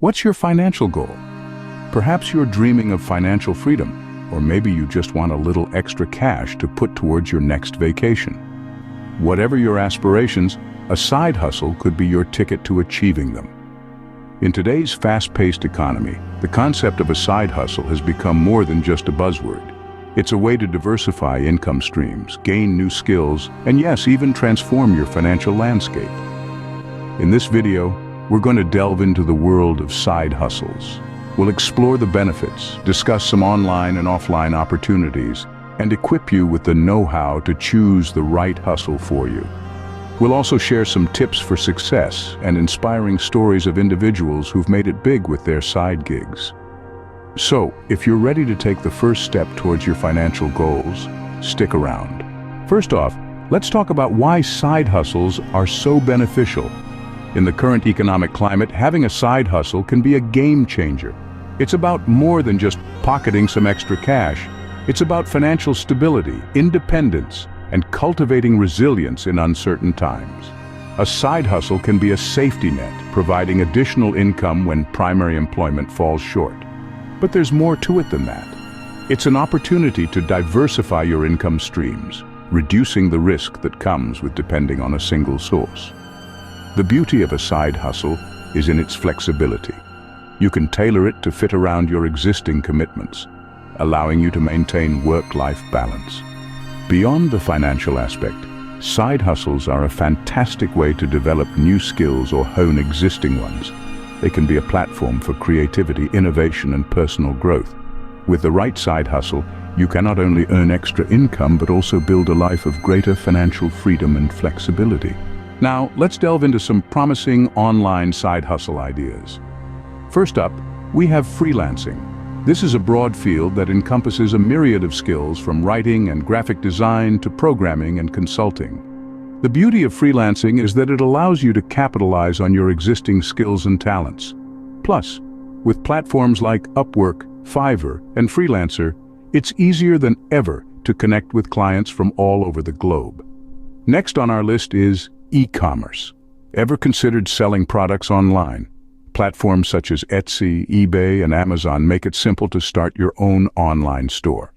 What's your financial goal? Perhaps you're dreaming of financial freedom, or maybe you just want a little extra cash to put towards your next vacation. Whatever your aspirations, a side hustle could be your ticket to achieving them. In today's fast-paced economy, the concept of a side hustle has become more than just a buzzword. It's a way to diversify income streams, gain new skills, and yes, even transform your financial landscape. In this video, we're going to delve into the world of side hustles. We'll explore the benefits, discuss some online and offline opportunities, and equip you with the know-how to choose the right hustle for you. We'll also share some tips for success and inspiring stories of individuals who've made it big with their side gigs. So, if you're ready to take the first step towards your financial goals, stick around. First off, let's talk about why side hustles are so beneficial. In the current economic climate, having a side hustle can be a game changer. It's about more than just pocketing some extra cash. It's about financial stability, independence, and cultivating resilience in uncertain times. A side hustle can be a safety net, providing additional income when primary employment falls short. But there's more to it than that. It's an opportunity to diversify your income streams, reducing the risk that comes with depending on a single source. The beauty of a side hustle is in its flexibility. You can tailor it to fit around your existing commitments, allowing you to maintain work-life balance. Beyond the financial aspect, side hustles are a fantastic way to develop new skills or hone existing ones. They can be a platform for creativity, innovation, and personal growth. With the right side hustle, you can not only earn extra income but also build a life of greater financial freedom and flexibility. Now, let's delve into some promising online side hustle ideas. First up, we have freelancing. This is a broad field that encompasses a myriad of skills from writing and graphic design to programming and consulting. The beauty of freelancing is that it allows you to capitalize on your existing skills and talents. Plus, with platforms like Upwork, Fiverr, and Freelancer, it's easier than ever to connect with clients from all over the globe. Next on our list is e-commerce. Ever considered selling products online? Platforms such as Etsy, eBay, and Amazon make it simple to start your own online store.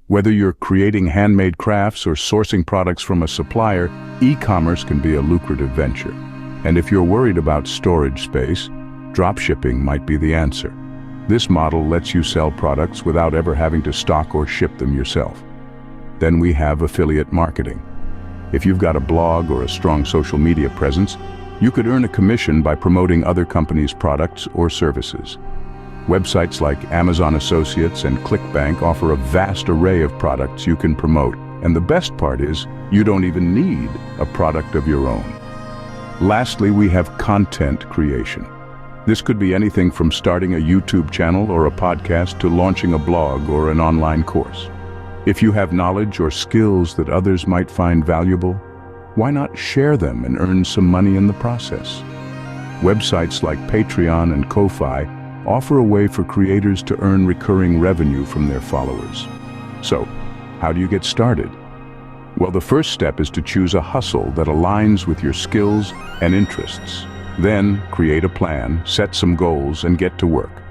Whether you're creating handmade crafts or sourcing products from a supplier, e-commerce can be a lucrative venture. And if you're worried about storage space, dropshipping might be the answer. This model lets you sell products without ever having to stock or ship them yourself. Then we have affiliate marketing. If you've got a blog or a strong social media presence, you could earn a commission by promoting other companies' products or services. Websites like Amazon Associates and ClickBank offer a vast array of products you can promote, and the best part is, you don't even need a product of your own. Lastly, we have content creation. This could be anything from starting a YouTube channel or a podcast to launching a blog or an online course. If you have knowledge or skills that others might find valuable, why not share them and earn some money in the process? Websites like Patreon and Ko-Fi offer a way for creators to earn recurring revenue from their followers. So, how do you get started? Well, the first step is to choose a hustle that aligns with your skills and interests. Then, create a plan, set some goals, and get to work.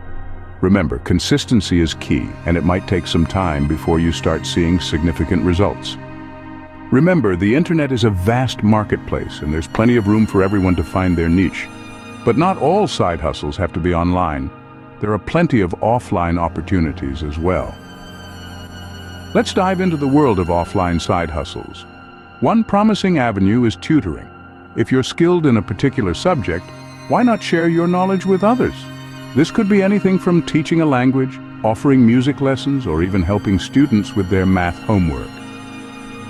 Remember, consistency is key, and it might take some time before you start seeing significant results. Remember, the internet is a vast marketplace, and there's plenty of room for everyone to find their niche. But not all side hustles have to be online. There are plenty of offline opportunities as well. Let's dive into the world of offline side hustles. One promising avenue is tutoring. If you're skilled in a particular subject, why not share your knowledge with others? This could be anything from teaching a language, offering music lessons, or even helping students with their math homework.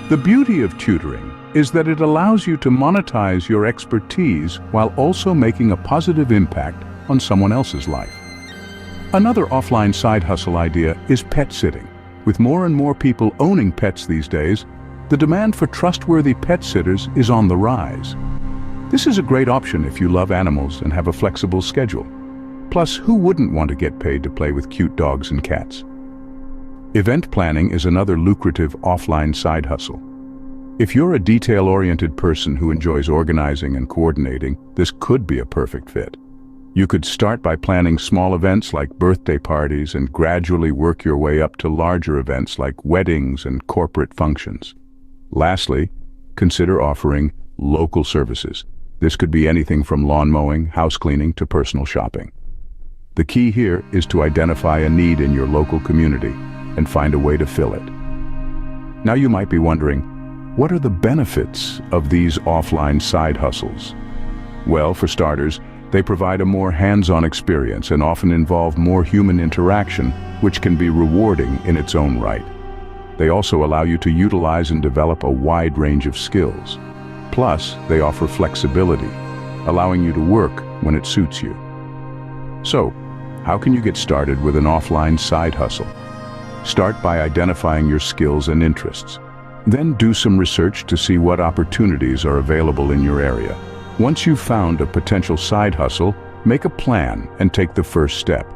The beauty of tutoring is that it allows you to monetize your expertise while also making a positive impact on someone else's life. Another offline side hustle idea is pet sitting. With more and more people owning pets these days, the demand for trustworthy pet sitters is on the rise. This is a great option if you love animals and have a flexible schedule. Plus, who wouldn't want to get paid to play with cute dogs and cats? Event planning is another lucrative offline side hustle. If you're a detail-oriented person who enjoys organizing and coordinating, this could be a perfect fit. You could start by planning small events like birthday parties and gradually work your way up to larger events like weddings and corporate functions. Lastly, consider offering local services. This could be anything from lawn mowing, house cleaning, to personal shopping. The key here is to identify a need in your local community and find a way to fill it. Now you might be wondering, what are the benefits of these offline side hustles? Well, for starters, they provide a more hands-on experience and often involve more human interaction, which can be rewarding in its own right. They also allow you to utilize and develop a wide range of skills. Plus, they offer flexibility, allowing you to work when it suits you. So, how can you get started with an offline side hustle? Start by identifying your skills and interests. Then do some research to see what opportunities are available in your area. Once you've found a potential side hustle, make a plan and take the first step.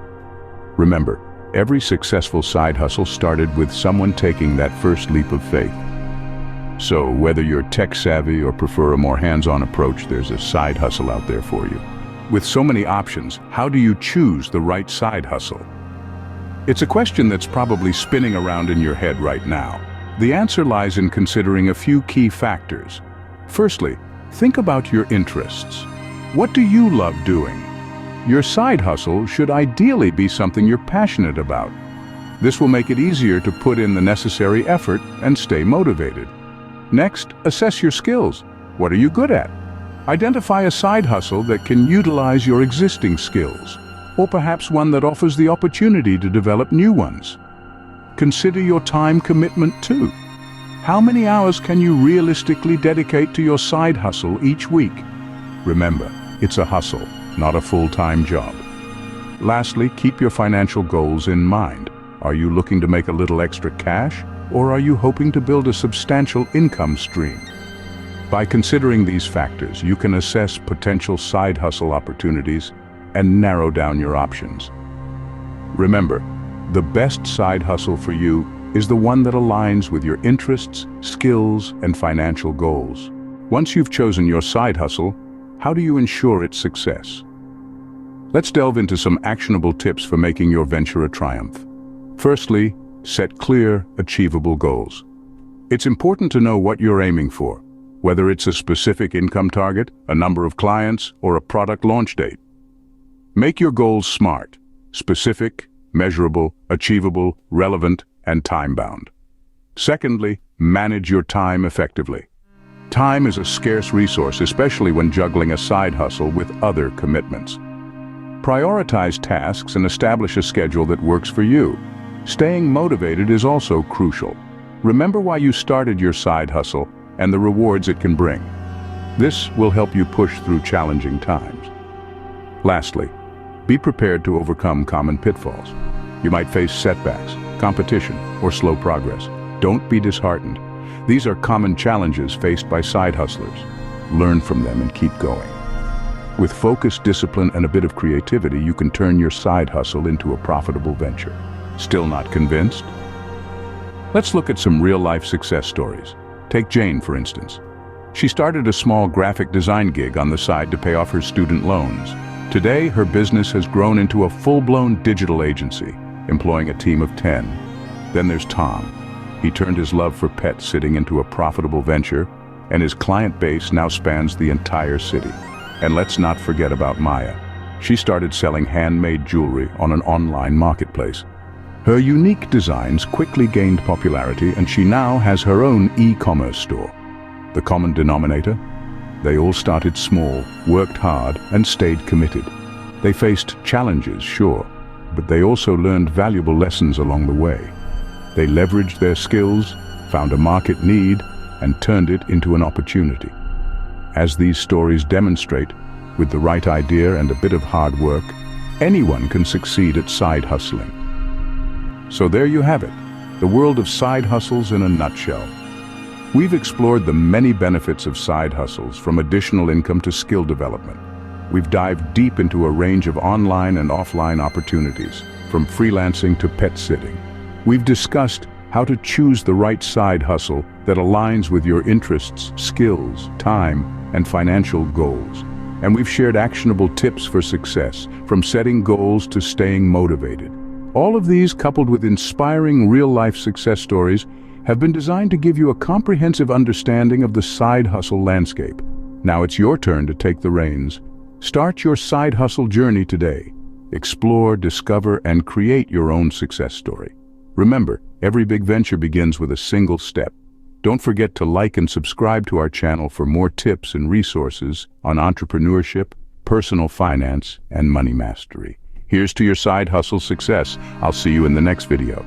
Remember, every successful side hustle started with someone taking that first leap of faith. So, whether you're tech-savvy or prefer a more hands-on approach, there's a side hustle out there for you. With so many options, how do you choose the right side hustle? It's a question that's probably spinning around in your head right now. The answer lies in considering a few key factors. Firstly, think about your interests. What do you love doing? Your side hustle should ideally be something you're passionate about. This will make it easier to put in the necessary effort and stay motivated. Next, assess your skills. What are you good at? Identify a side hustle that can utilize your existing skills, or perhaps one that offers the opportunity to develop new ones. Consider your time commitment too. How many hours can you realistically dedicate to your side hustle each week? Remember, it's a hustle, not a full-time job. Lastly, keep your financial goals in mind. Are you looking to make a little extra cash, or are you hoping to build a substantial income stream? By considering these factors, you can assess potential side hustle opportunities and narrow down your options. Remember, the best side hustle for you is the one that aligns with your interests, skills, and financial goals. Once you've chosen your side hustle, how do you ensure its success? Let's delve into some actionable tips for making your venture a triumph. Firstly, set clear, achievable goals. It's important to know what you're aiming for, whether it's a specific income target, a number of clients, or a product launch date. Make your goals SMART: specific, measurable, achievable, relevant, and time-bound. Secondly, manage your time effectively. Time is a scarce resource, especially when juggling a side hustle with other commitments. Prioritize tasks and establish a schedule that works for you. Staying motivated is also crucial. Remember why you started your side hustle and the rewards it can bring. This will help you push through challenging times. Lastly, be prepared to overcome common pitfalls. You might face setbacks, competition, or slow progress. Don't be disheartened. These are common challenges faced by side hustlers. Learn from them and keep going. With focus, discipline, and a bit of creativity, you can turn your side hustle into a profitable venture. Still not convinced? Let's look at some real-life success stories. Take Jane, for instance. She started a small graphic design gig on the side to pay off her student loans. Today, her business has grown into a full-blown digital agency, employing a team of 10. Then there's Tom. He turned his love for pet sitting into a profitable venture, and his client base now spans the entire city. And let's not forget about Maya. She started selling handmade jewelry on an online marketplace. Her unique designs quickly gained popularity, and she now has her own e-commerce store. The common denominator? They all started small, worked hard, and stayed committed. They faced challenges, sure, but they also learned valuable lessons along the way. They leveraged their skills, found a market need, and turned it into an opportunity. As these stories demonstrate, with the right idea and a bit of hard work, anyone can succeed at side hustling. So there you have it, the world of side hustles in a nutshell. We've explored the many benefits of side hustles, from additional income to skill development. We've dived deep into a range of online and offline opportunities, from freelancing to pet sitting. We've discussed how to choose the right side hustle that aligns with your interests, skills, time, and financial goals. and we've shared actionable tips for success, from setting goals to staying motivated. All of these, coupled with inspiring real-life success stories, have been designed to give you a comprehensive understanding of the side hustle landscape. Now it's your turn to take the reins. Start your side hustle journey today. Explore, discover, and create your own success story. Remember, every big venture begins with a single step. Don't forget to like and subscribe to our channel for more tips and resources on entrepreneurship, personal finance, and money mastery. Here's to your side hustle success. I'll see you in the next video.